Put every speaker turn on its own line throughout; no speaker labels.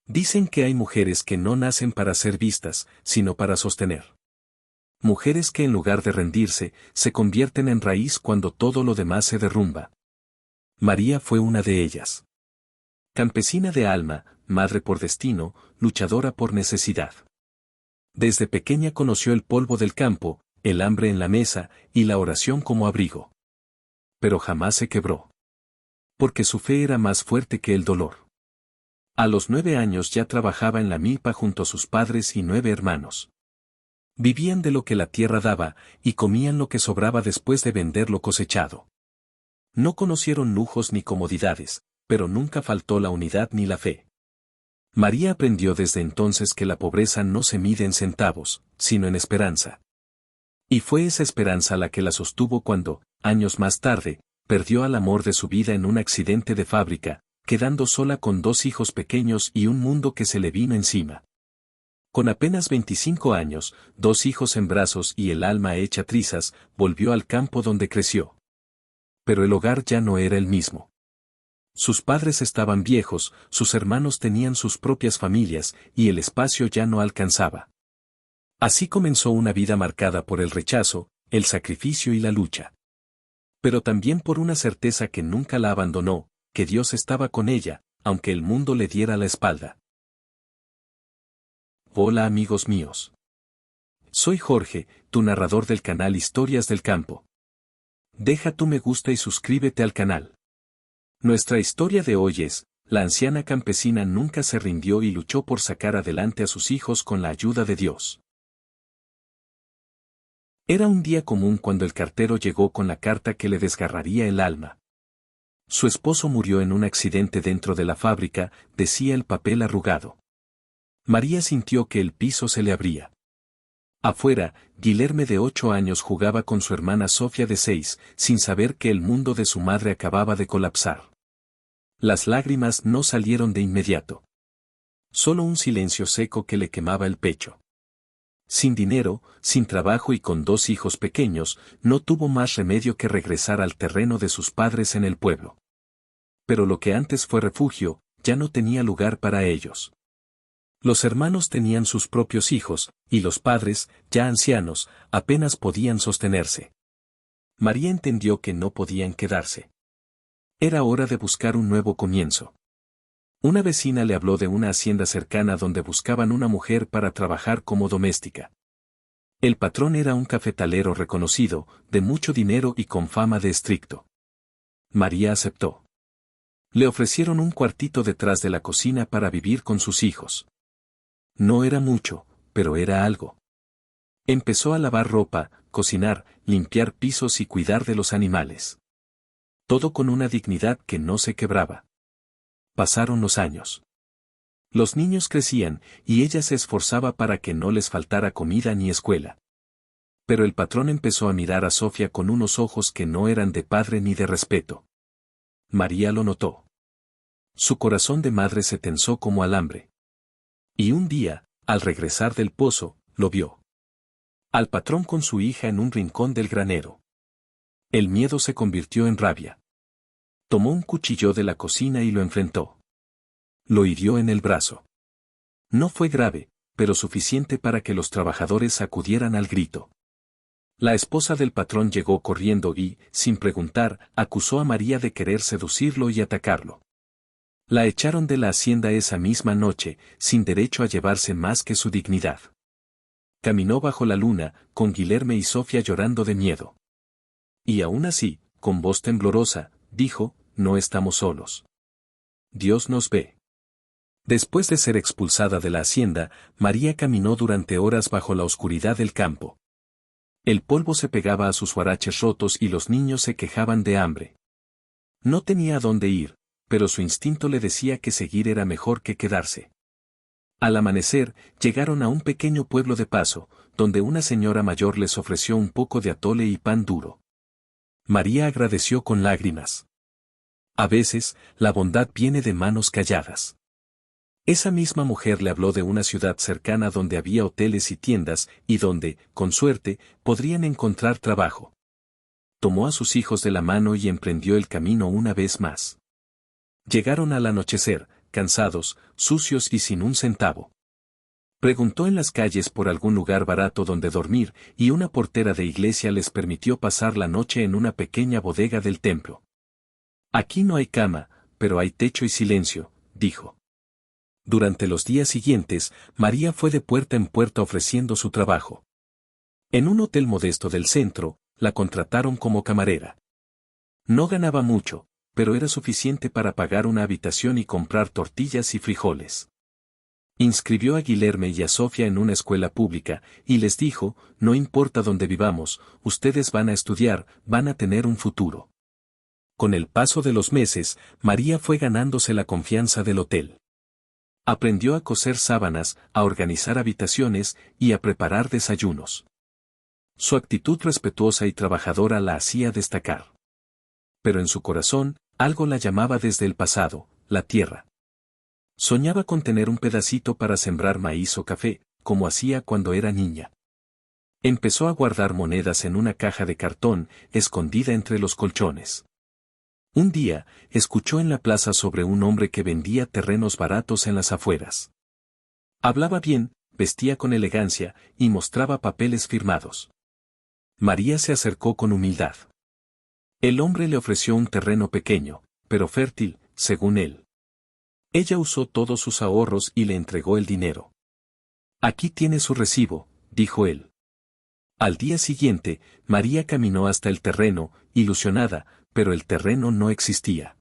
Dicen que hay mujeres que no nacen para ser vistas, sino para sostener. Mujeres que en lugar de rendirse, se convierten en raíz cuando todo lo demás se derrumba. María fue una de ellas. Campesina de alma, madre por destino, luchadora por necesidad. Desde pequeña conoció el polvo del campo, el hambre en la mesa y la oración como abrigo. Pero jamás se quebró. Porque su fe era más fuerte que el dolor. A los 9 años ya trabajaba en la milpa junto a sus padres y 9 hermanos. Vivían de lo que la tierra daba, y comían lo que sobraba después de vender lo cosechado. No conocieron lujos ni comodidades, pero nunca faltó la unidad ni la fe. María aprendió desde entonces que la pobreza no se mide en centavos, sino en esperanza. Y fue esa esperanza la que la sostuvo cuando, años más tarde, perdió al amor de su vida en un accidente de fábrica, quedando sola con 2 hijos pequeños y un mundo que se le vino encima. Con apenas 25 años, 2 hijos en brazos y el alma hecha trizas, volvió al campo donde creció. Pero el hogar ya no era el mismo. Sus padres estaban viejos, sus hermanos tenían sus propias familias, y el espacio ya no alcanzaba. Así comenzó una vida marcada por el rechazo, el sacrificio y la lucha. Pero también por una certeza que nunca la abandonó, que Dios estaba con ella, aunque el mundo le diera la espalda. Hola amigos míos. Soy Jorge, tu narrador del canal Historias del Campo. Deja tu me gusta y suscríbete al canal. Nuestra historia de hoy es, la anciana campesina nunca se rindió y luchó por sacar adelante a sus hijos con la ayuda de Dios. Era un día común cuando el cartero llegó con la carta que le desgarraría el alma. Su esposo murió en un accidente dentro de la fábrica, decía el papel arrugado. María sintió que el piso se le abría. Afuera, Guilherme de 8 años jugaba con su hermana Sofía de 6, sin saber que el mundo de su madre acababa de colapsar. Las lágrimas no salieron de inmediato. Solo un silencio seco que le quemaba el pecho. Sin dinero, sin trabajo y con 2 hijos pequeños, no tuvo más remedio que regresar al terreno de sus padres en el pueblo. Pero lo que antes fue refugio, ya no tenía lugar para ellos. Los hermanos tenían sus propios hijos, y los padres, ya ancianos, apenas podían sostenerse. María entendió que no podían quedarse. Era hora de buscar un nuevo comienzo. Una vecina le habló de una hacienda cercana donde buscaban una mujer para trabajar como doméstica. El patrón era un cafetalero reconocido, de mucho dinero y con fama de estricto. María aceptó. Le ofrecieron un cuartito detrás de la cocina para vivir con sus hijos. No era mucho, pero era algo. Empezó a lavar ropa, cocinar, limpiar pisos y cuidar de los animales. Todo con una dignidad que no se quebraba. Pasaron los años. Los niños crecían, y ella se esforzaba para que no les faltara comida ni escuela. Pero el patrón empezó a mirar a Sofía con unos ojos que no eran de padre ni de respeto. María lo notó. Su corazón de madre se tensó como alambre. Y un día, al regresar del pozo, lo vio. Al patrón con su hija en un rincón del granero. El miedo se convirtió en rabia. Tomó un cuchillo de la cocina y lo enfrentó. Lo hirió en el brazo. No fue grave, pero suficiente para que los trabajadores acudieran al grito. La esposa del patrón llegó corriendo y, sin preguntar, acusó a María de querer seducirlo y atacarlo. La echaron de la hacienda esa misma noche, sin derecho a llevarse más que su dignidad. Caminó bajo la luna, con Guilherme y Sofía llorando de miedo. Y aún así, con voz temblorosa, dijo, no estamos solos. Dios nos ve. Después de ser expulsada de la hacienda, María caminó durante horas bajo la oscuridad del campo. El polvo se pegaba a sus huaraches rotos y los niños se quejaban de hambre. No tenía a dónde ir, pero su instinto le decía que seguir era mejor que quedarse. Al amanecer, llegaron a un pequeño pueblo de paso, donde una señora mayor les ofreció un poco de atole y pan duro. María agradeció con lágrimas. A veces, la bondad viene de manos calladas. Esa misma mujer le habló de una ciudad cercana donde había hoteles y tiendas, y donde, con suerte, podrían encontrar trabajo. Tomó a sus hijos de la mano y emprendió el camino una vez más. Llegaron al anochecer, cansados, sucios y sin un centavo. Preguntó en las calles por algún lugar barato donde dormir, y una portera de iglesia les permitió pasar la noche en una pequeña bodega del templo. Aquí no hay cama, pero hay techo y silencio, dijo. Durante los días siguientes, María fue de puerta en puerta ofreciendo su trabajo. En un hotel modesto del centro, la contrataron como camarera. No ganaba mucho, pero era suficiente para pagar una habitación y comprar tortillas y frijoles. Inscribió a Guilherme y a Sofía en una escuela pública, y les dijo, no importa dónde vivamos, ustedes van a estudiar, van a tener un futuro. Con el paso de los meses, María fue ganándose la confianza del hotel. Aprendió a coser sábanas, a organizar habitaciones y a preparar desayunos. Su actitud respetuosa y trabajadora la hacía destacar. Pero en su corazón, algo la llamaba desde el pasado, la tierra. Soñaba con tener un pedacito para sembrar maíz o café, como hacía cuando era niña. Empezó a guardar monedas en una caja de cartón, escondida entre los colchones. Un día, escuchó en la plaza sobre un hombre que vendía terrenos baratos en las afueras. Hablaba bien, vestía con elegancia, y mostraba papeles firmados. María se acercó con humildad. El hombre le ofreció un terreno pequeño, pero fértil, según él. Ella usó todos sus ahorros y le entregó el dinero. Aquí tiene su recibo, dijo él. Al día siguiente, María caminó hasta el terreno, ilusionada, pero el terreno no existía.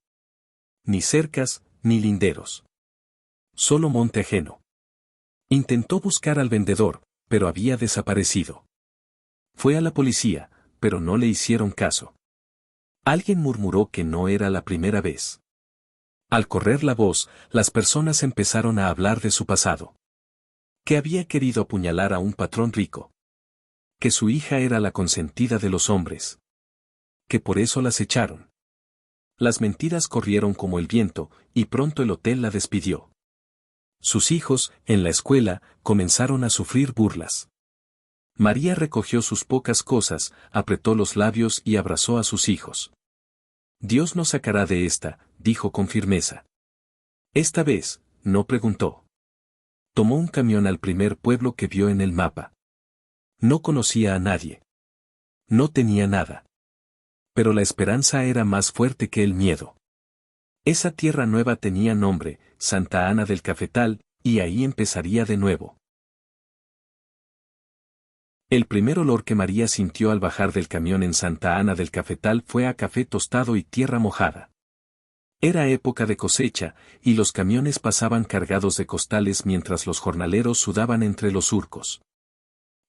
Ni cercas, ni linderos. Solo monte ajeno. Intentó buscar al vendedor, pero había desaparecido. Fue a la policía, pero no le hicieron caso. Alguien murmuró que no era la primera vez. Al correr la voz, las personas empezaron a hablar de su pasado. Que había querido apuñalar a un patrón rico. Que su hija era la consentida de los hombres. Que por eso las echaron. Las mentiras corrieron como el viento, y pronto el hotel la despidió. Sus hijos, en la escuela, comenzaron a sufrir burlas. María recogió sus pocas cosas, apretó los labios y abrazó a sus hijos. Dios nos sacará de esta, dijo con firmeza. Esta vez, no preguntó. Tomó un camión al primer pueblo que vio en el mapa. No conocía a nadie. No tenía nada. Pero la esperanza era más fuerte que el miedo. Esa tierra nueva tenía nombre, Santa Ana del Cafetal, y ahí empezaría de nuevo. El primer olor que María sintió al bajar del camión en Santa Ana del Cafetal fue a café tostado y tierra mojada. Era época de cosecha, y los camiones pasaban cargados de costales mientras los jornaleros sudaban entre los surcos.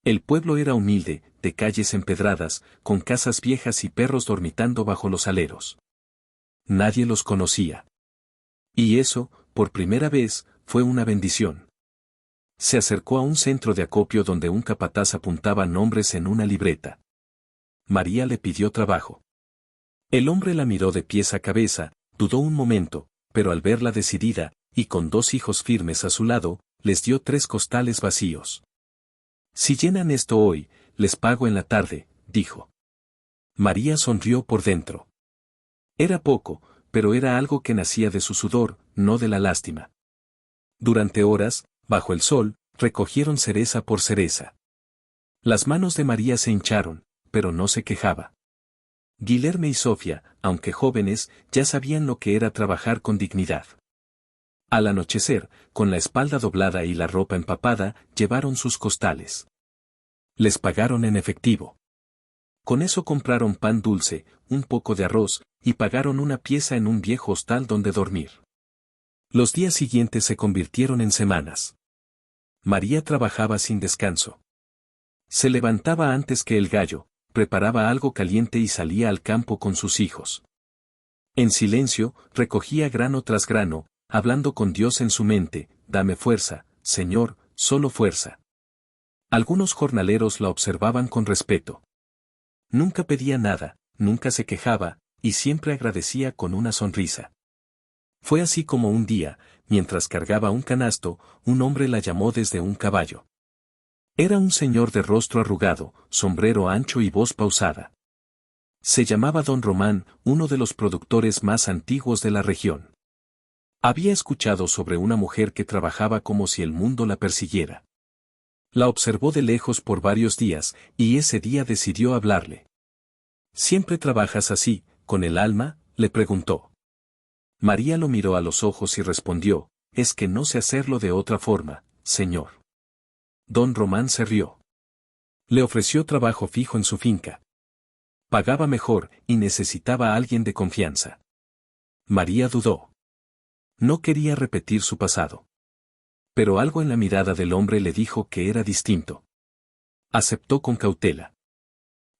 El pueblo era humilde, de calles empedradas, con casas viejas y perros dormitando bajo los aleros. Nadie los conocía. Y eso, por primera vez, fue una bendición. Se acercó a un centro de acopio donde un capataz apuntaba nombres en una libreta. María le pidió trabajo. El hombre la miró de pies a cabeza, dudó un momento, pero al verla decidida, y con 2 hijos firmes a su lado, les dio 3 costales vacíos. Si llenan esto hoy, les pago en la tarde, dijo. María sonrió por dentro. Era poco, pero era algo que nacía de su sudor, no de la lástima. Durante horas, bajo el sol, recogieron cereza por cereza. Las manos de María se hincharon, pero no se quejaba. Guilherme y Sofía, aunque jóvenes, ya sabían lo que era trabajar con dignidad. Al anochecer, con la espalda doblada y la ropa empapada, llevaron sus costales. Les pagaron en efectivo. Con eso compraron pan dulce, un poco de arroz, y pagaron una pieza en un viejo hostal donde dormir. Los días siguientes se convirtieron en semanas. María trabajaba sin descanso. Se levantaba antes que el gallo, preparaba algo caliente y salía al campo con sus hijos. En silencio, recogía grano tras grano, hablando con Dios en su mente, dame fuerza, Señor, solo fuerza. Algunos jornaleros la observaban con respeto. Nunca pedía nada, nunca se quejaba, y siempre agradecía con una sonrisa. Fue así como un día, mientras cargaba un canasto, un hombre la llamó desde un caballo. Era un señor de rostro arrugado, sombrero ancho y voz pausada. Se llamaba Don Román, uno de los productores más antiguos de la región. Había escuchado sobre una mujer que trabajaba como si el mundo la persiguiera. La observó de lejos por varios días, y ese día decidió hablarle. ¿Siempre trabajas así, con el alma?, le preguntó. María lo miró a los ojos y respondió, es que no sé hacerlo de otra forma, señor. Don Román se rió. Le ofreció trabajo fijo en su finca. Pagaba mejor, y necesitaba a alguien de confianza. María dudó. No quería repetir su pasado. Pero algo en la mirada del hombre le dijo que era distinto. Aceptó con cautela.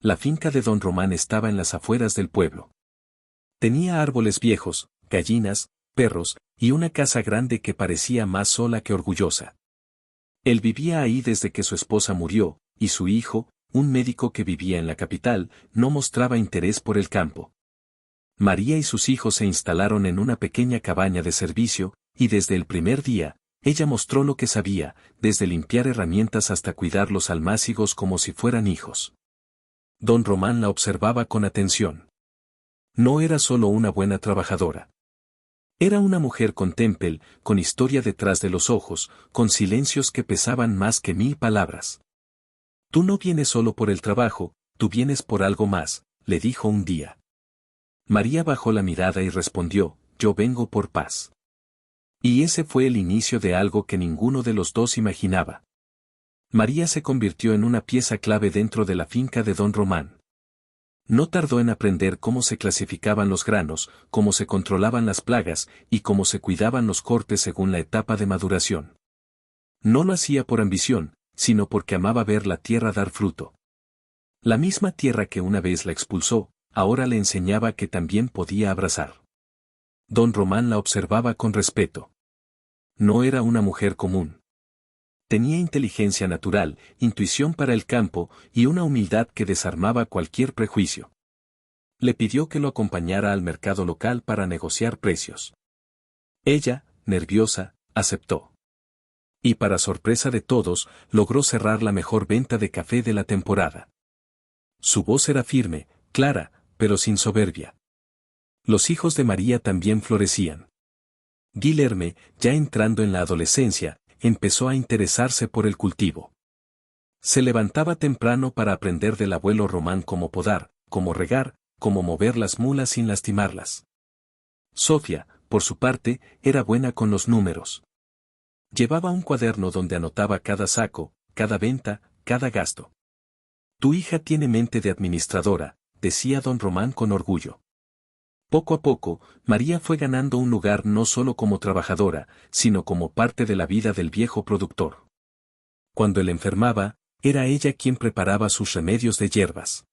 La finca de don Román estaba en las afueras del pueblo. Tenía árboles viejos, gallinas, perros, y una casa grande que parecía más sola que orgullosa. Él vivía ahí desde que su esposa murió, y su hijo, un médico que vivía en la capital, no mostraba interés por el campo. María y sus hijos se instalaron en una pequeña cabaña de servicio, y desde el primer día, ella mostró lo que sabía, desde limpiar herramientas hasta cuidar los almácigos como si fueran hijos. Don Román la observaba con atención. No era solo una buena trabajadora. Era una mujer con temple, con historia detrás de los ojos, con silencios que pesaban más que 1000 palabras. Tú no vienes solo por el trabajo, tú vienes por algo más, le dijo un día. María bajó la mirada y respondió, yo vengo por paz. Y ese fue el inicio de algo que ninguno de los dos imaginaba. María se convirtió en una pieza clave dentro de la finca de don Román. No tardó en aprender cómo se clasificaban los granos, cómo se controlaban las plagas, y cómo se cuidaban los cortes según la etapa de maduración. No lo hacía por ambición, sino porque amaba ver la tierra dar fruto. La misma tierra que una vez la expulsó, ahora le enseñaba que también podía abrazar. Don Román la observaba con respeto. No era una mujer común. Tenía inteligencia natural, intuición para el campo, y una humildad que desarmaba cualquier prejuicio. Le pidió que lo acompañara al mercado local para negociar precios. Ella, nerviosa, aceptó. Y para sorpresa de todos, logró cerrar la mejor venta de café de la temporada. Su voz era firme, clara, pero sin soberbia. Los hijos de María también florecían. Guilherme, ya entrando en la adolescencia, empezó a interesarse por el cultivo. Se levantaba temprano para aprender del abuelo Román cómo podar, cómo regar, cómo mover las mulas sin lastimarlas. Sofía, por su parte, era buena con los números. Llevaba un cuaderno donde anotaba cada saco, cada venta, cada gasto. Tu hija tiene mente de administradora, decía don Román con orgullo. Poco a poco, María fue ganando un lugar no solo como trabajadora, sino como parte de la vida del viejo productor. Cuando él enfermaba, era ella quien preparaba sus remedios de hierbas.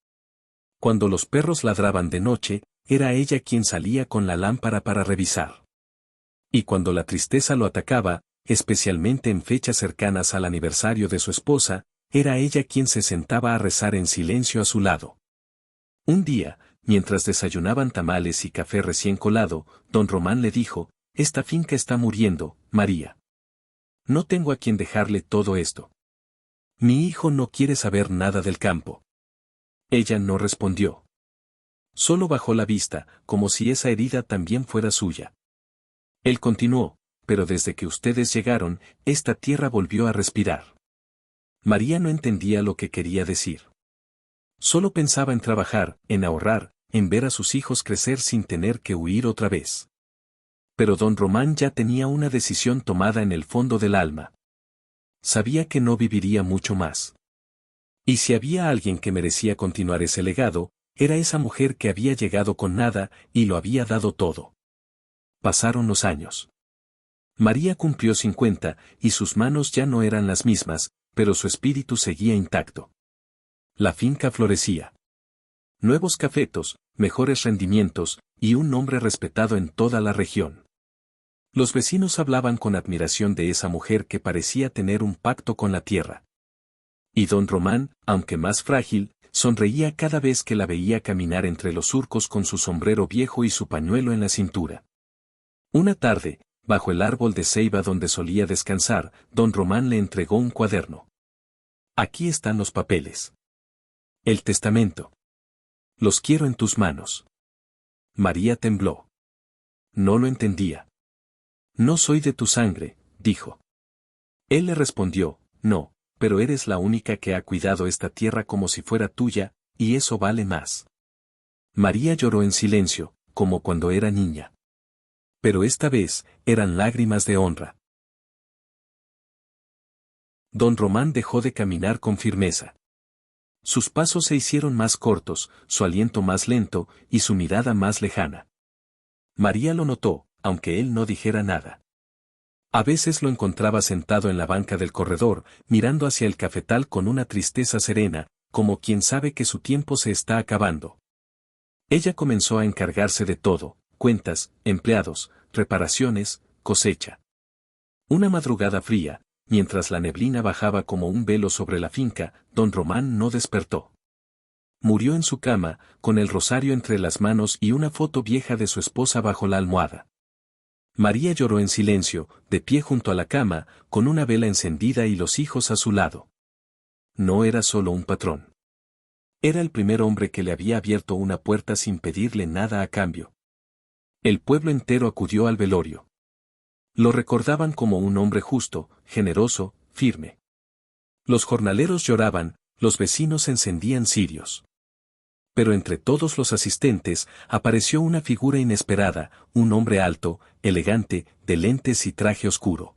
Cuando los perros ladraban de noche, era ella quien salía con la lámpara para revisar. Y cuando la tristeza lo atacaba, especialmente en fechas cercanas al aniversario de su esposa, era ella quien se sentaba a rezar en silencio a su lado. Un día, mientras desayunaban tamales y café recién colado, don Román le dijo, esta finca está muriendo, María. No tengo a quien dejarle todo esto. Mi hijo no quiere saber nada del campo. Ella no respondió. Solo bajó la vista, como si esa herida también fuera suya. Él continuó, pero desde que ustedes llegaron, esta tierra volvió a respirar. María no entendía lo que quería decir. Solo pensaba en trabajar, en ahorrar, en ver a sus hijos crecer sin tener que huir otra vez. Pero don Román ya tenía una decisión tomada en el fondo del alma. Sabía que no viviría mucho más. Y si había alguien que merecía continuar ese legado, era esa mujer que había llegado con nada y lo había dado todo. Pasaron los años. María cumplió 50 y sus manos ya no eran las mismas, pero su espíritu seguía intacto. La finca florecía. Nuevos cafetos, mejores rendimientos, y un nombre respetado en toda la región. Los vecinos hablaban con admiración de esa mujer que parecía tener un pacto con la tierra. Y don Román, aunque más frágil, sonreía cada vez que la veía caminar entre los surcos con su sombrero viejo y su pañuelo en la cintura. Una tarde, bajo el árbol de ceiba donde solía descansar, don Román le entregó un cuaderno. Aquí están los papeles. El testamento. Los quiero en tus manos. María tembló. No lo entendía. No soy de tu sangre, dijo. Él le respondió, no, pero eres la única que ha cuidado esta tierra como si fuera tuya, y eso vale más. María lloró en silencio, como cuando era niña. Pero esta vez, eran lágrimas de honra. Don Román dejó de caminar con firmeza. Sus pasos se hicieron más cortos, su aliento más lento, y su mirada más lejana. María lo notó, aunque él no dijera nada. A veces lo encontraba sentado en la banca del corredor, mirando hacia el cafetal con una tristeza serena, como quien sabe que su tiempo se está acabando. Ella comenzó a encargarse de todo, cuentas, empleados, reparaciones, cosecha. Una madrugada fría, mientras la neblina bajaba como un velo sobre la finca, don Román no despertó. Murió en su cama, con el rosario entre las manos y una foto vieja de su esposa bajo la almohada. María lloró en silencio, de pie junto a la cama, con una vela encendida y los hijos a su lado. No era solo un patrón. Era el primer hombre que le había abierto una puerta sin pedirle nada a cambio. El pueblo entero acudió al velorio. Lo recordaban como un hombre justo, generoso, firme. Los jornaleros lloraban, los vecinos encendían cirios. Pero entre todos los asistentes, apareció una figura inesperada, un hombre alto, elegante, de lentes y traje oscuro.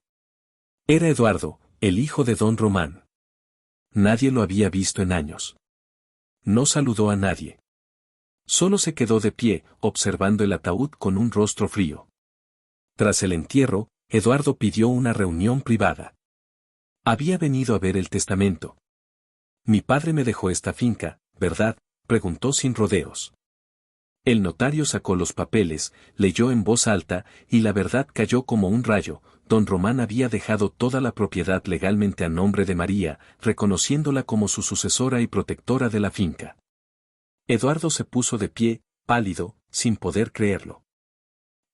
Era Eduardo, el hijo de don Román. Nadie lo había visto en años. No saludó a nadie. Solo se quedó de pie, observando el ataúd con un rostro frío. Tras el entierro, Eduardo pidió una reunión privada. Había venido a ver el testamento. Mi padre me dejó esta finca, ¿verdad?, preguntó sin rodeos. El notario sacó los papeles, leyó en voz alta, y la verdad cayó como un rayo. Don Román había dejado toda la propiedad legalmente a nombre de María, reconociéndola como su sucesora y protectora de la finca. Eduardo se puso de pie, pálido, sin poder creerlo.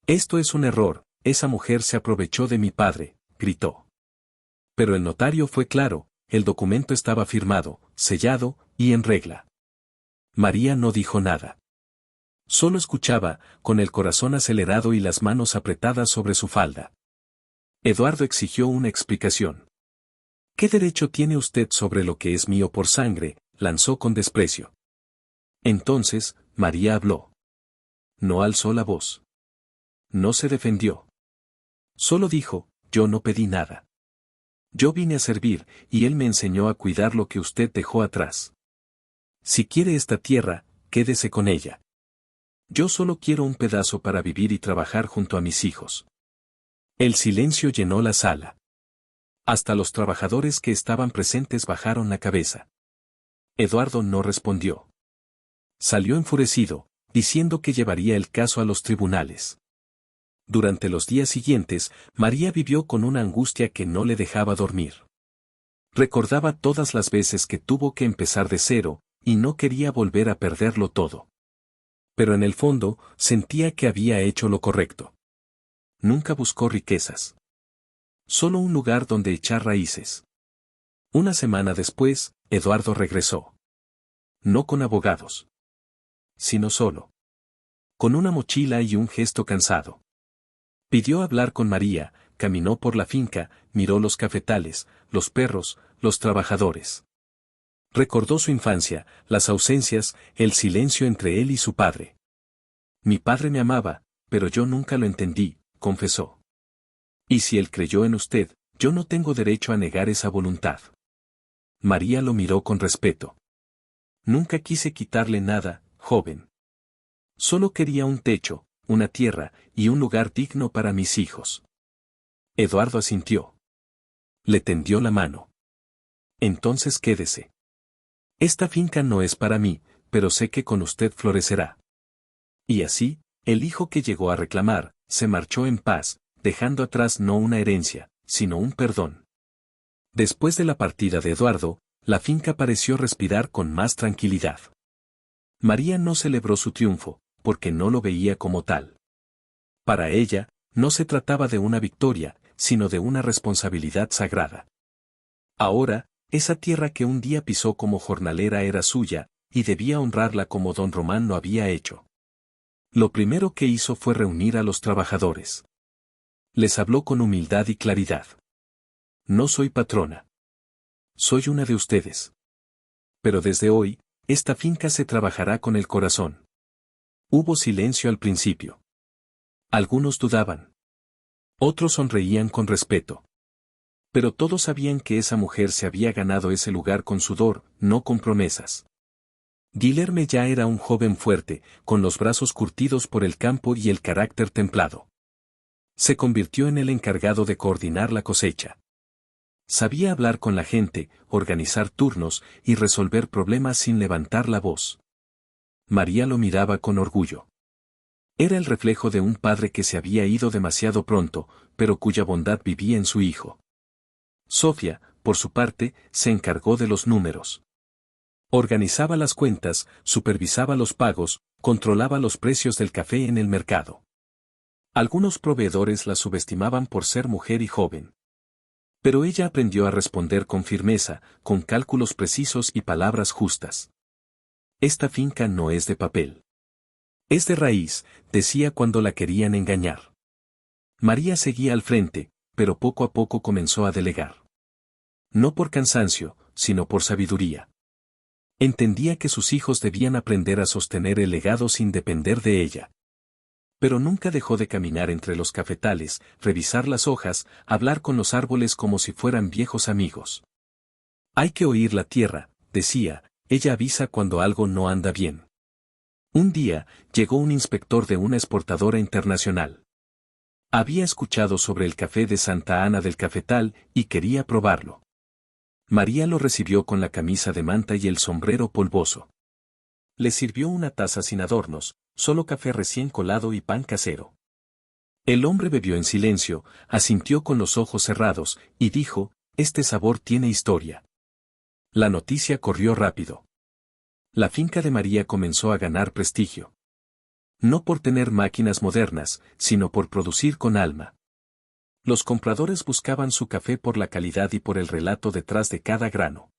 Esto es un error, esa mujer se aprovechó de mi padre, gritó. Pero el notario fue claro, el documento estaba firmado, sellado, y en regla. María no dijo nada. Solo escuchaba, con el corazón acelerado y las manos apretadas sobre su falda. Eduardo exigió una explicación. ¿Qué derecho tiene usted sobre lo que es mío por sangre?, lanzó con desprecio. Entonces, María habló. No alzó la voz. No se defendió. Solo dijo, yo no pedí nada. Yo vine a servir, y él me enseñó a cuidar lo que usted dejó atrás. Si quiere esta tierra, quédese con ella. Yo solo quiero un pedazo para vivir y trabajar junto a mis hijos. El silencio llenó la sala. Hasta los trabajadores que estaban presentes bajaron la cabeza. Eduardo no respondió. Salió enfurecido, diciendo que llevaría el caso a los tribunales. Durante los días siguientes, María vivió con una angustia que no le dejaba dormir. Recordaba todas las veces que tuvo que empezar de cero, y no quería volver a perderlo todo. Pero en el fondo, sentía que había hecho lo correcto. Nunca buscó riquezas. Solo un lugar donde echar raíces. Una semana después, Eduardo regresó. No con abogados. Sino solo. Con una mochila y un gesto cansado. Pidió hablar con María, caminó por la finca, miró los cafetales, los perros, los trabajadores. Recordó su infancia, las ausencias, el silencio entre él y su padre. Mi padre me amaba, pero yo nunca lo entendí, confesó. Y si él creyó en usted, yo no tengo derecho a negar esa voluntad. María lo miró con respeto. Nunca quise quitarle nada, joven. Solo quería un techo, una tierra, y un lugar digno para mis hijos. Eduardo asintió. Le tendió la mano. Entonces quédese. Esta finca no es para mí, pero sé que con usted florecerá. Y así, el hijo que llegó a reclamar, se marchó en paz, dejando atrás no una herencia, sino un perdón. Después de la partida de Eduardo, la finca pareció respirar con más tranquilidad. María no celebró su triunfo, porque no lo veía como tal. Para ella, no se trataba de una victoria, sino de una responsabilidad sagrada. Ahora, esa tierra que un día pisó como jornalera era suya, y debía honrarla como don Román lo había hecho. Lo primero que hizo fue reunir a los trabajadores. Les habló con humildad y claridad. No soy patrona. Soy una de ustedes. Pero desde hoy, esta finca se trabajará con el corazón. Hubo silencio al principio. Algunos dudaban. Otros sonreían con respeto. Pero todos sabían que esa mujer se había ganado ese lugar con sudor, no con promesas. Guilherme ya era un joven fuerte, con los brazos curtidos por el campo y el carácter templado. Se convirtió en el encargado de coordinar la cosecha. Sabía hablar con la gente, organizar turnos y resolver problemas sin levantar la voz. María lo miraba con orgullo. Era el reflejo de un padre que se había ido demasiado pronto, pero cuya bondad vivía en su hijo. Sofía, por su parte, se encargó de los números. Organizaba las cuentas, supervisaba los pagos, controlaba los precios del café en el mercado. Algunos proveedores la subestimaban por ser mujer y joven. Pero ella aprendió a responder con firmeza, con cálculos precisos y palabras justas. Esta finca no es de papel. Es de raíz, decía cuando la querían engañar. María seguía al frente, pero poco a poco comenzó a delegar. No por cansancio, sino por sabiduría. Entendía que sus hijos debían aprender a sostener el legado sin depender de ella. Pero nunca dejó de caminar entre los cafetales, revisar las hojas, hablar con los árboles como si fueran viejos amigos. Hay que oír la tierra, decía, ella avisa cuando algo no anda bien. Un día, llegó un inspector de una exportadora internacional. Había escuchado sobre el café de Santa Ana del Cafetal y quería probarlo. María lo recibió con la camisa de manta y el sombrero polvoso. Le sirvió una taza sin adornos, solo café recién colado y pan casero. El hombre bebió en silencio, asintió con los ojos cerrados, y dijo, «Este sabor tiene historia». La noticia corrió rápido. La finca de María comenzó a ganar prestigio. No por tener máquinas modernas, sino por producir con alma. Los compradores buscaban su café por la calidad y por el relato detrás de cada grano.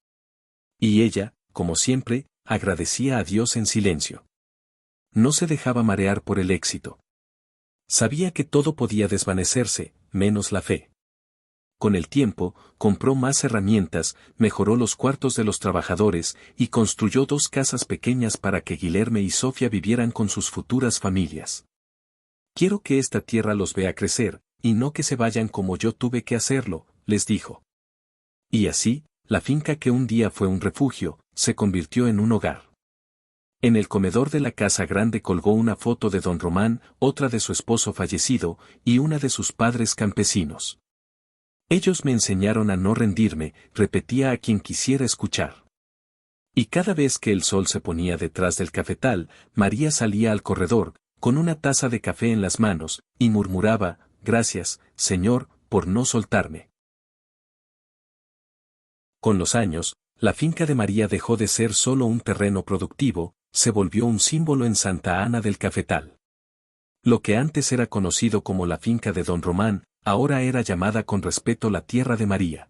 Y ella, como siempre, agradecía a Dios en silencio. No se dejaba marear por el éxito. Sabía que todo podía desvanecerse, menos la fe. Con el tiempo, compró más herramientas, mejoró los cuartos de los trabajadores y construyó 2 casas pequeñas para que Guilherme y Sofía vivieran con sus futuras familias. Quiero que esta tierra los vea crecer, y no que se vayan como yo tuve que hacerlo, les dijo. Y así, la finca que un día fue un refugio, se convirtió en un hogar. En el comedor de la casa grande colgó una foto de don Román, otra de su esposo fallecido, y una de sus padres campesinos. Ellos me enseñaron a no rendirme, repetía a quien quisiera escuchar. Y cada vez que el sol se ponía detrás del cafetal, María salía al corredor, con una taza de café en las manos, y murmuraba, «Gracias, Señor, por no soltarme». Con los años, la finca de María dejó de ser solo un terreno productivo, se volvió un símbolo en Santa Ana del Cafetal. Lo que antes era conocido como la finca de don Román, ahora era llamada con respeto la tierra de María.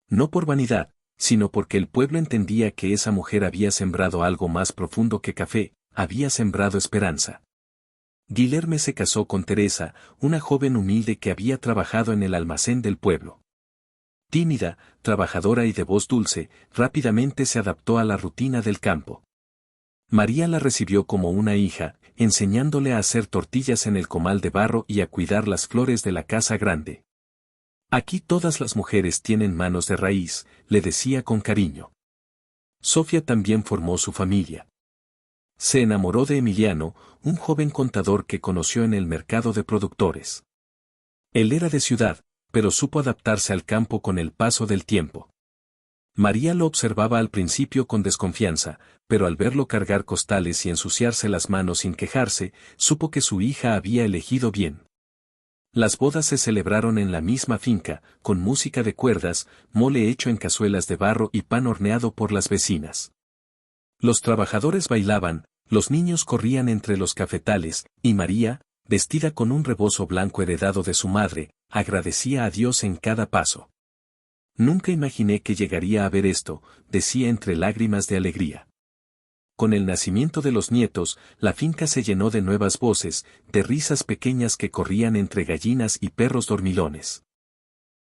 No por vanidad, sino porque el pueblo entendía que esa mujer había sembrado algo más profundo que café, había sembrado esperanza. Guilherme se casó con Teresa, una joven humilde que había trabajado en el almacén del pueblo. Tímida, trabajadora y de voz dulce, rápidamente se adaptó a la rutina del campo. María la recibió como una hija, enseñándole a hacer tortillas en el comal de barro y a cuidar las flores de la casa grande. Aquí todas las mujeres tienen manos de raíz, le decía con cariño. Sofía también formó su familia. Se enamoró de Emiliano, un joven contador que conoció en el mercado de productores. Él era de ciudad, pero supo adaptarse al campo con el paso del tiempo. María lo observaba al principio con desconfianza, pero al verlo cargar costales y ensuciarse las manos sin quejarse, supo que su hija había elegido bien. Las bodas se celebraron en la misma finca, con música de cuerdas, mole hecho en cazuelas de barro y pan horneado por las vecinas. Los trabajadores bailaban, los niños corrían entre los cafetales, y María, vestida con un rebozo blanco heredado de su madre, agradecía a Dios en cada paso. Nunca imaginé que llegaría a ver esto, decía entre lágrimas de alegría. Con el nacimiento de los nietos, la finca se llenó de nuevas voces, de risas pequeñas que corrían entre gallinas y perros dormilones.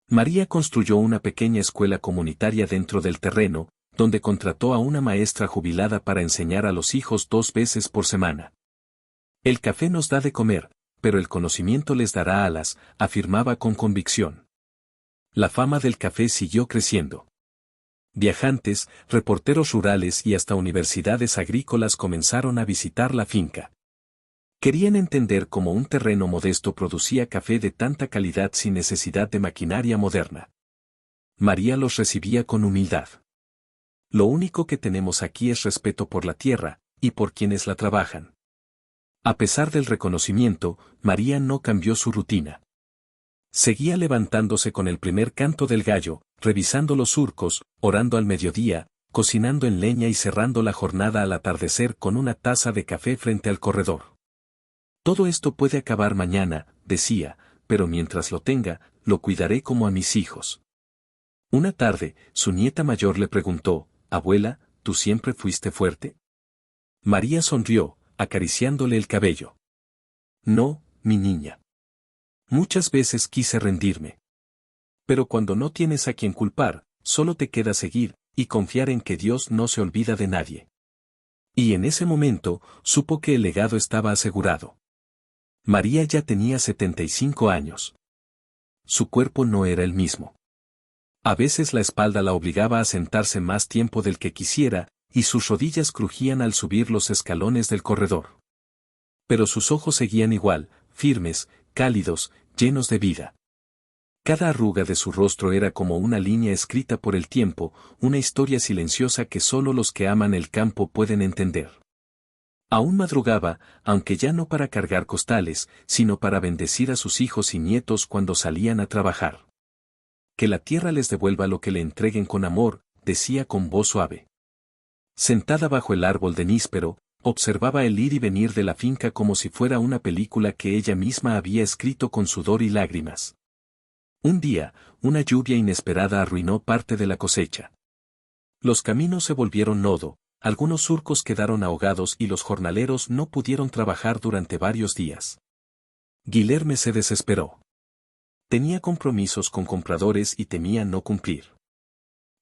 María construyó una pequeña escuela comunitaria dentro del terreno, donde contrató a una maestra jubilada para enseñar a los hijos 2 veces por semana. El café nos da de comer, pero el conocimiento les dará alas, afirmaba con convicción. La fama del café siguió creciendo. Viajantes, reporteros rurales y hasta universidades agrícolas comenzaron a visitar la finca. Querían entender cómo un terreno modesto producía café de tanta calidad sin necesidad de maquinaria moderna. María los recibía con humildad. Lo único que tenemos aquí es respeto por la tierra, y por quienes la trabajan. A pesar del reconocimiento, María no cambió su rutina. Seguía levantándose con el primer canto del gallo, revisando los surcos, orando al mediodía, cocinando en leña y cerrando la jornada al atardecer con una taza de café frente al corredor. Todo esto puede acabar mañana, decía, pero mientras lo tenga, lo cuidaré como a mis hijos. Una tarde, su nieta mayor le preguntó, «Abuela, ¿tú siempre fuiste fuerte?» María sonrió, acariciándole el cabello. «No, mi niña. Muchas veces quise rendirme. Pero cuando no tienes a quien culpar, solo te queda seguir, y confiar en que Dios no se olvida de nadie». Y en ese momento, supo que el legado estaba asegurado. María ya tenía 75 años. Su cuerpo no era el mismo. A veces la espalda la obligaba a sentarse más tiempo del que quisiera, y sus rodillas crujían al subir los escalones del corredor. Pero sus ojos seguían igual, firmes, cálidos, llenos de vida. Cada arruga de su rostro era como una línea escrita por el tiempo, una historia silenciosa que solo los que aman el campo pueden entender. Aún madrugaba, aunque ya no para cargar costales, sino para bendecir a sus hijos y nietos cuando salían a trabajar. Que la tierra les devuelva lo que le entreguen con amor, decía con voz suave. Sentada bajo el árbol de níspero, observaba el ir y venir de la finca como si fuera una película que ella misma había escrito con sudor y lágrimas. Un día, una lluvia inesperada arruinó parte de la cosecha. Los caminos se volvieron lodo, algunos surcos quedaron ahogados y los jornaleros no pudieron trabajar durante varios días. Guilherme se desesperó. Tenía compromisos con compradores y temía no cumplir.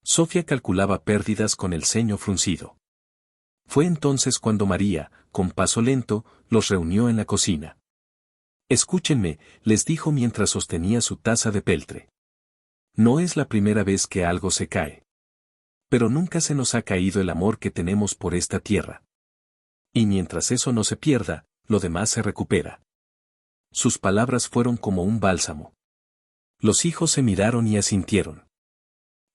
Sofía calculaba pérdidas con el ceño fruncido. Fue entonces cuando María, con paso lento, los reunió en la cocina. «Escúchenme», les dijo mientras sostenía su taza de peltre. «No es la primera vez que algo se cae. Pero nunca se nos ha caído el amor que tenemos por esta tierra. Y mientras eso no se pierda, lo demás se recupera». Sus palabras fueron como un bálsamo. Los hijos se miraron y asintieron.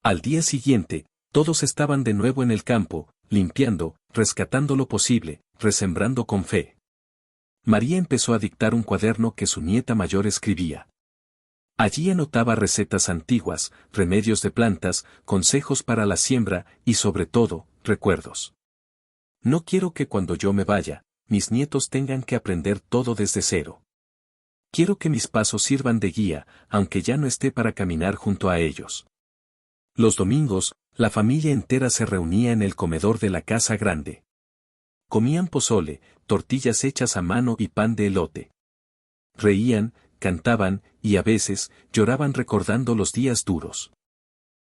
Al día siguiente, todos estaban de nuevo en el campo, limpiando, rescatando lo posible, resembrando con fe. María empezó a dictar un cuaderno que su nieta mayor escribía. Allí anotaba recetas antiguas, remedios de plantas, consejos para la siembra y sobre todo, recuerdos. «No quiero que cuando yo me vaya, mis nietos tengan que aprender todo desde cero. Quiero que mis pasos sirvan de guía, aunque ya no esté para caminar junto a ellos». Los domingos, la familia entera se reunía en el comedor de la casa grande. Comían pozole, tortillas hechas a mano y pan de elote. Reían, cantaban, y a veces, lloraban recordando los días duros.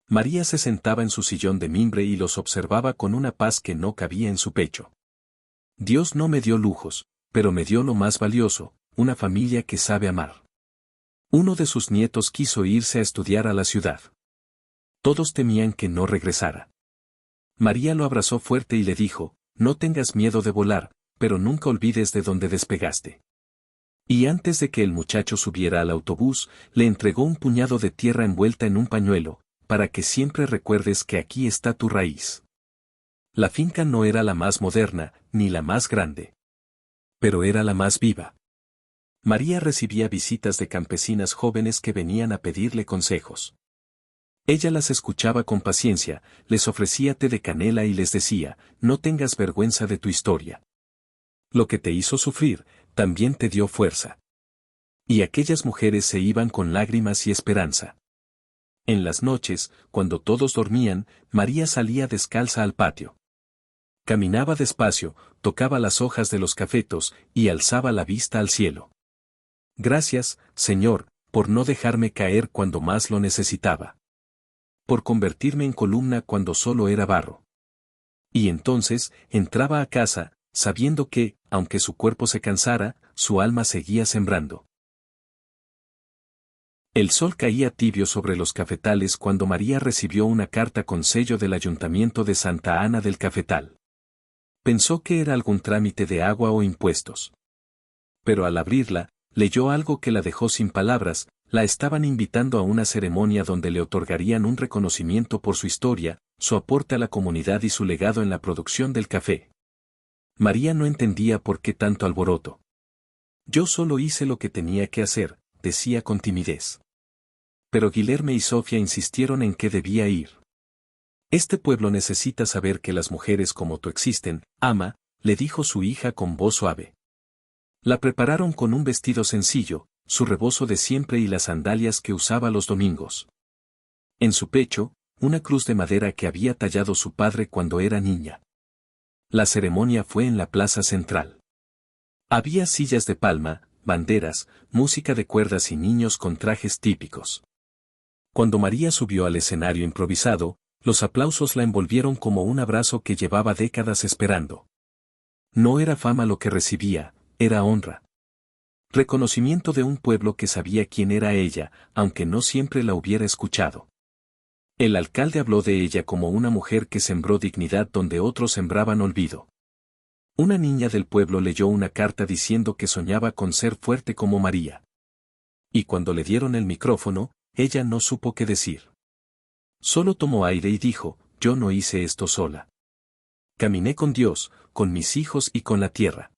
María se sentaba en su sillón de mimbre y los observaba con una paz que no cabía en su pecho. «Dios no me dio lujos, pero me dio lo más valioso, una familia que sabe amar». Uno de sus nietos quiso irse a estudiar a la ciudad. Todos temían que no regresara. María lo abrazó fuerte y le dijo: «No tengas miedo de volar, pero nunca olvides de dónde despegaste». Y antes de que el muchacho subiera al autobús, le entregó un puñado de tierra envuelta en un pañuelo, para que siempre recuerdes que aquí está tu raíz. La finca no era la más moderna, ni la más grande. Pero era la más viva. María recibía visitas de campesinas jóvenes que venían a pedirle consejos. Ella las escuchaba con paciencia, les ofrecía té de canela y les decía: «No tengas vergüenza de tu historia. Lo que te hizo sufrir, también te dio fuerza». Y aquellas mujeres se iban con lágrimas y esperanza. En las noches, cuando todos dormían, María salía descalza al patio. Caminaba despacio, tocaba las hojas de los cafetos y alzaba la vista al cielo. Gracias, Señor, por no dejarme caer cuando más lo necesitaba. Por convertirme en columna cuando solo era barro. Y entonces, entraba a casa, sabiendo que, aunque su cuerpo se cansara, su alma seguía sembrando. El sol caía tibio sobre los cafetales cuando María recibió una carta con sello del Ayuntamiento de Santa Ana del Cafetal. Pensó que era algún trámite de agua o impuestos. Pero al abrirla, leyó algo que la dejó sin palabras. La estaban invitando a una ceremonia donde le otorgarían un reconocimiento por su historia, su aporte a la comunidad y su legado en la producción del café. María no entendía por qué tanto alboroto. Yo solo hice lo que tenía que hacer, decía con timidez. Pero Guilherme y Sofía insistieron en que debía ir. Este pueblo necesita saber que las mujeres como tú existen, ama, le dijo su hija con voz suave. La prepararon con un vestido sencillo, su rebozo de siempre y las sandalias que usaba los domingos. En su pecho, una cruz de madera que había tallado su padre cuando era niña. La ceremonia fue en la plaza central. Había sillas de palma, banderas, música de cuerdas y niños con trajes típicos. Cuando María subió al escenario improvisado, los aplausos la envolvieron como un abrazo que llevaba décadas esperando. No era fama lo que recibía, era honra. Reconocimiento de un pueblo que sabía quién era ella, aunque no siempre la hubiera escuchado. El alcalde habló de ella como una mujer que sembró dignidad donde otros sembraban olvido. Una niña del pueblo leyó una carta diciendo que soñaba con ser fuerte como María. Y cuando le dieron el micrófono, ella no supo qué decir. Solo tomó aire y dijo, yo no hice esto sola. Caminé con Dios, con mis hijos y con la tierra.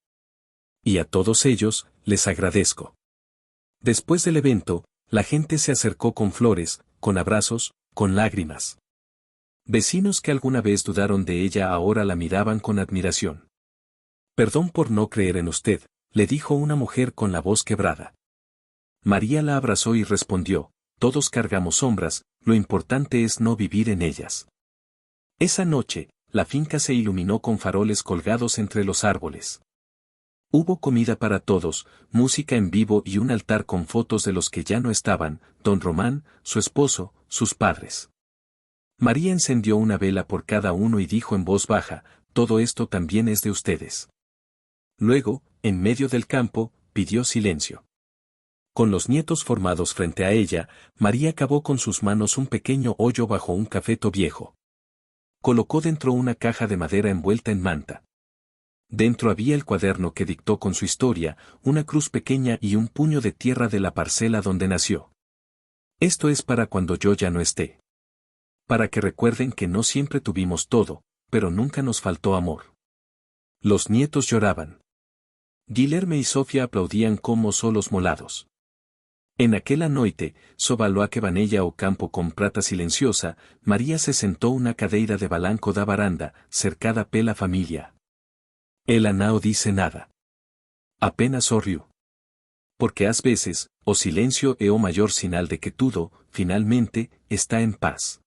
Y a todos ellos, les agradezco. Después del evento, la gente se acercó con flores, con abrazos, con lágrimas. Vecinos que alguna vez dudaron de ella ahora la miraban con admiración. Perdón por no creer en usted, le dijo una mujer con la voz quebrada. María la abrazó y respondió, todos cargamos sombras, lo importante es no vivir en ellas. Esa noche, la finca se iluminó con faroles colgados entre los árboles. Hubo comida para todos, música en vivo y un altar con fotos de los que ya no estaban, don Román, su esposo, sus padres. María encendió una vela por cada uno y dijo en voz baja, todo esto también es de ustedes. Luego, en medio del campo, pidió silencio. Con los nietos formados frente a ella, María cavó con sus manos un pequeño hoyo bajo un cafeto viejo. Colocó dentro una caja de madera envuelta en manta. Dentro había el cuaderno que dictó con su historia, una cruz pequeña y un puño de tierra de la parcela donde nació. Esto es para cuando yo ya no esté. Para que recuerden que no siempre tuvimos todo, pero nunca nos faltó amor. Los nietos lloraban. Guilherme y Sofía aplaudían como solos molados. En aquela noite, sob a que vanella o campo con prata silenciosa, María se sentó una cadeira de balanco da varanda, cercada pela familia. Ela não dice nada. Apenas sorriu. Porque às vezes, o silencio é o maior sinal de que tudo, finalmente, está en paz.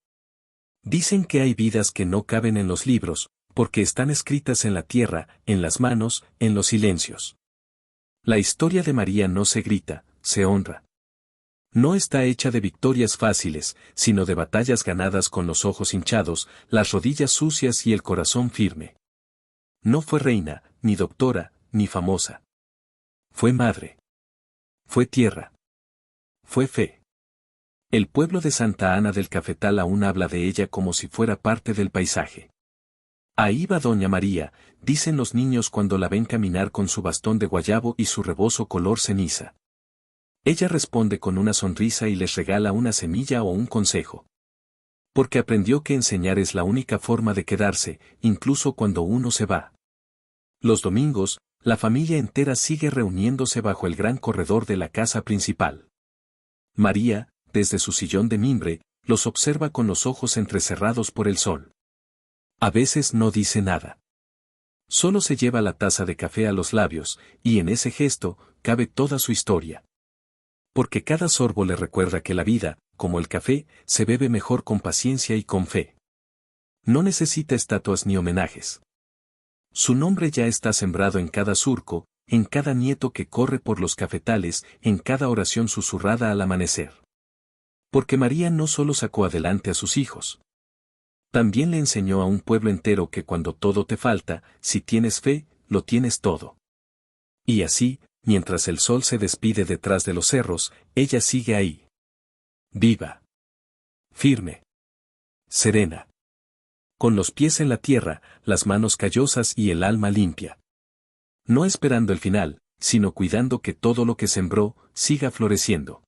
Dicen que hay vidas que no caben en los libros, porque están escritas en la tierra, en las manos, en los silencios. La historia de María no se grita, se honra. No está hecha de victorias fáciles, sino de batallas ganadas con los ojos hinchados, las rodillas sucias y el corazón firme. No fue reina, ni doctora, ni famosa. Fue madre. Fue tierra. Fue fe. El pueblo de Santa Ana del Cafetal aún habla de ella como si fuera parte del paisaje. Ahí va Doña María, dicen los niños cuando la ven caminar con su bastón de guayabo y su rebozo color ceniza. Ella responde con una sonrisa y les regala una semilla o un consejo. Porque aprendió que enseñar es la única forma de quedarse, incluso cuando uno se va. Los domingos, la familia entera sigue reuniéndose bajo el gran corredor de la casa principal. María, desde su sillón de mimbre, los observa con los ojos entrecerrados por el sol. A veces no dice nada. Solo se lleva la taza de café a los labios, y en ese gesto, cabe toda su historia. Porque cada sorbo le recuerda que la vida, como el café, se bebe mejor con paciencia y con fe. No necesita estatuas ni homenajes. Su nombre ya está sembrado en cada surco, en cada nieto que corre por los cafetales, en cada oración susurrada al amanecer. Porque María no solo sacó adelante a sus hijos. También le enseñó a un pueblo entero que cuando todo te falta, si tienes fe, lo tienes todo. Y así, mientras el sol se despide detrás de los cerros, ella sigue ahí. Viva. Firme. Serena. Con los pies en la tierra, las manos callosas y el alma limpia. No esperando el final, sino cuidando que todo lo que sembró, siga floreciendo.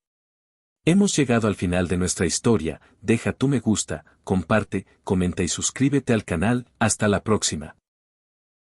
Hemos llegado al final de nuestra historia, deja tu me gusta, comparte, comenta y suscríbete al canal, hasta la próxima.